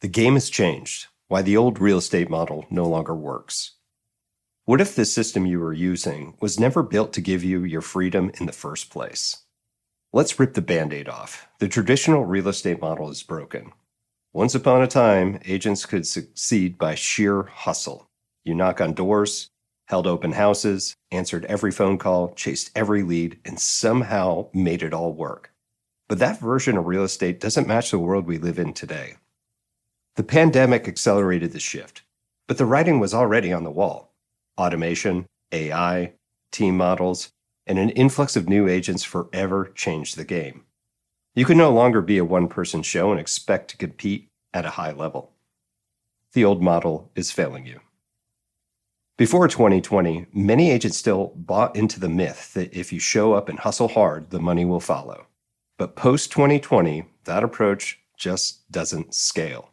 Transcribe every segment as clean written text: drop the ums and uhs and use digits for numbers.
The game has changed. Why the old real estate model no longer works. What if the system you were using was never built to give you your freedom in the first place? Let's rip the Band-Aid off. The traditional real estate model is broken. Once upon a time, agents could succeed by sheer hustle. You knock on doors, held open houses, answered every phone call, chased every lead, and somehow made it all work. But that version of real estate doesn't match the world we live in today. The pandemic accelerated the shift, but the writing was already on the wall. Automation, AI, team models, and an influx of new agents forever changed the game. You can no longer be a one-person show and expect to compete at a high level. The old model is failing you. Before 2020, many agents still bought into the myth that if you show up and hustle hard, the money will follow. But post-2020, that approach just doesn't scale.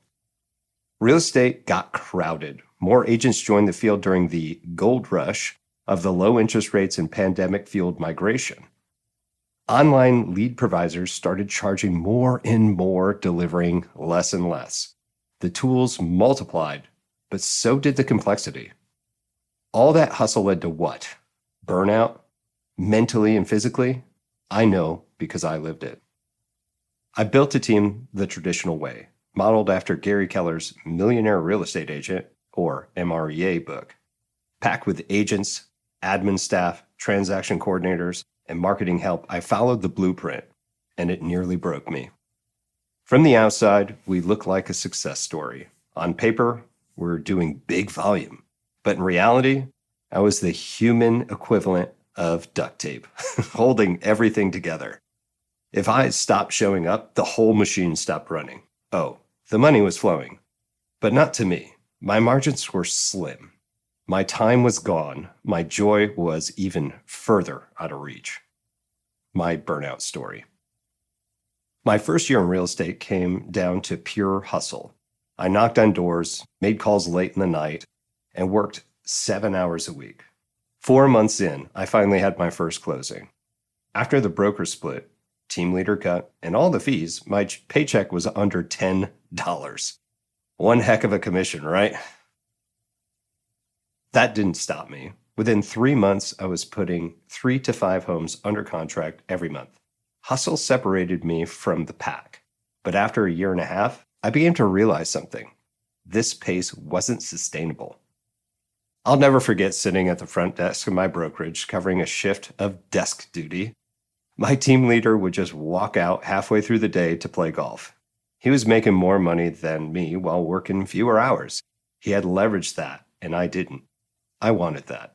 Real estate got crowded. More agents joined the field during the gold rush of the low interest rates and pandemic-fueled migration. Online lead providers started charging more and more, delivering less and less. The tools multiplied, but so did the complexity. All that hustle led to what? Burnout? Mentally and physically? I know because I lived it. I built a team the traditional way, modeled after Gary Keller's Millionaire Real Estate Agent, or MREA book. Packed with agents, admin staff, transaction coordinators, and marketing help, I followed the blueprint, and it nearly broke me. From the outside, we look like a success story. On paper, we're doing big volume. But in reality, I was the human equivalent of duct tape, holding everything together. If I stopped showing up, the whole machine stopped running. Oh, the money was flowing, but not to me. My margins were slim. My time was gone. My joy was even further out of reach. My burnout story. My first year in real estate came down to pure hustle. I knocked on doors, made calls late in the night, and worked 7 hours a week. 4 months in, I finally had my first closing. After the broker split, team leader cut, and all the fees, my paycheck was under $10. One heck of a commission, right? That didn't stop me. Within 3 months, I was putting 3 to 5 homes under contract every month. Hustle separated me from the pack. But after a year and a half, I began to realize something. This pace wasn't sustainable. I'll never forget sitting at the front desk of my brokerage covering a shift of desk duty. My team leader would just walk out halfway through the day to play golf. He was making more money than me while working fewer hours. He had leveraged that, and I didn't. I wanted that.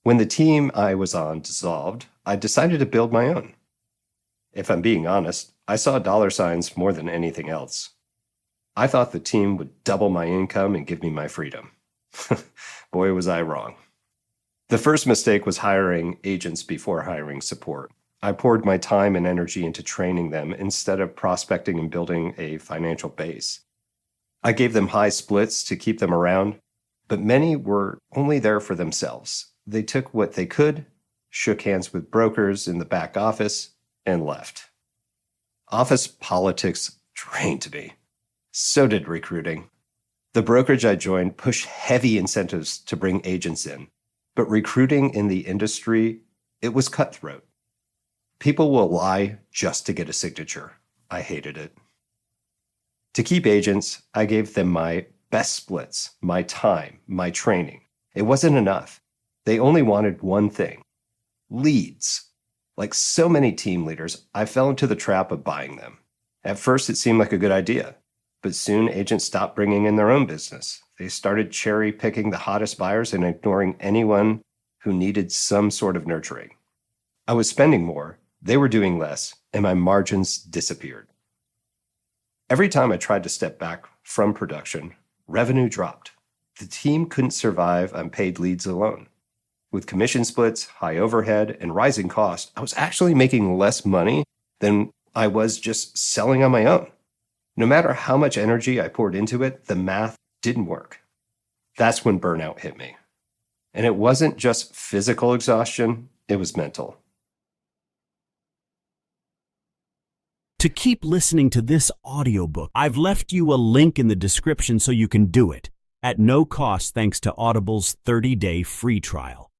When the team I was on dissolved, I decided to build my own. If I'm being honest, I saw dollar signs more than anything else. I thought the team would double my income and give me my freedom. Boy, was I wrong. The first mistake was hiring agents before hiring support. I poured my time and energy into training them instead of prospecting and building a financial base. I gave them high splits to keep them around, but many were only there for themselves. They took what they could, shook hands with brokers in the back office, and left. Office politics drained me. So did recruiting. The brokerage I joined pushed heavy incentives to bring agents in, but recruiting in the industry, it was cutthroat. People will lie just to get a signature. I hated it. To keep agents, I gave them my best splits, my time, my training. It wasn't enough. They only wanted one thing: leads. Like so many team leaders, I fell into the trap of buying them. At first, it seemed like a good idea, but soon agents stopped bringing in their own business. They started cherry-picking the hottest buyers and ignoring anyone who needed some sort of nurturing. I was spending more, they were doing less, and my margins disappeared. Every time I tried to step back from production, revenue dropped. The team couldn't survive on paid leads alone. With commission splits, high overhead, and rising costs, I was actually making less money than I was just selling on my own. No matter how much energy I poured into it, the math didn't work. That's when burnout hit me. And it wasn't just physical exhaustion, it was mental. to keep listening to this audiobook. I've left you a link in the description so you can do it at no cost thanks to Audible's 30-day free trial.